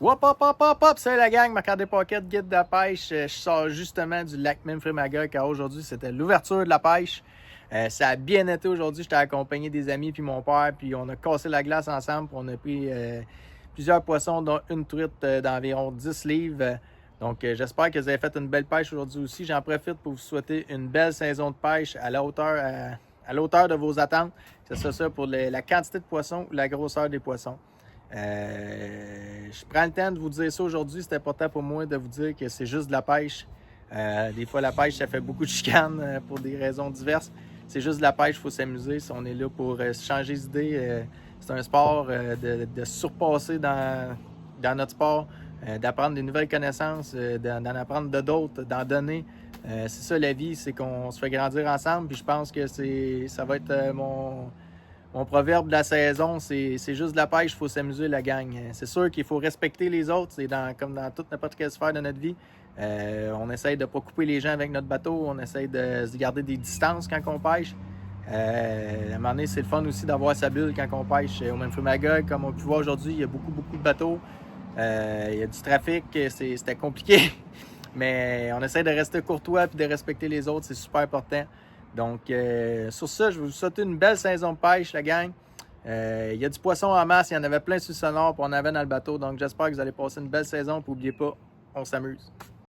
Wop, hop, hop, hop, hop! Salut la gang, Marc-André Paquette, guide de la pêche. Je sors justement du lac Memphremagog car aujourd'hui c'était l'ouverture de la pêche. Ça a bien été aujourd'hui. J'étais accompagné des amis puis mon père, puis on a cassé la glace ensemble. Puis on a pris plusieurs poissons, dont une truite d'environ 10 livres. Donc j'espère que vous avez fait une belle pêche aujourd'hui aussi. J'en profite pour vous souhaiter une belle saison de pêche à la hauteur de vos attentes. Que ce soit ça pour la quantité de poissons ou la grosseur des poissons. Je prends le temps de vous dire ça aujourd'hui. C'est important pour moi de vous dire que c'est juste de la pêche. Des fois, la pêche, ça fait beaucoup de chicanes pour des raisons diverses. C'est juste de la pêche, il faut s'amuser. Si on est là pour changer d'idée, c'est un sport de surpasser dans notre sport, d'apprendre des nouvelles connaissances, d'en apprendre de d'autres, d'en donner. C'est ça la vie, c'est qu'on se fait grandir ensemble. Puis je pense que ça va être mon proverbe de la saison, c'est juste de la pêche, il faut s'amuser la gang. C'est sûr qu'il faut respecter les autres, c'est comme dans toute n'importe quelle sphère de notre vie. On essaye de ne pas couper les gens avec notre bateau, on essaye de se garder des distances quand on pêche. À un moment donné, c'est le fun aussi d'avoir sa bulle quand on pêche. Au Memphremagog, comme on peut voir aujourd'hui, il y a beaucoup de bateaux. Il y a du trafic, c'était compliqué. Mais on essaie de rester courtois et de respecter les autres, c'est super important. Donc, sur ça, je vais vous souhaiter une belle saison de pêche, la gang. Il y a du poisson en masse, il y en avait plein sur le sonore, puis on en avait dans le bateau. Donc, j'espère que vous allez passer une belle saison. Puis, n'oubliez pas, on s'amuse.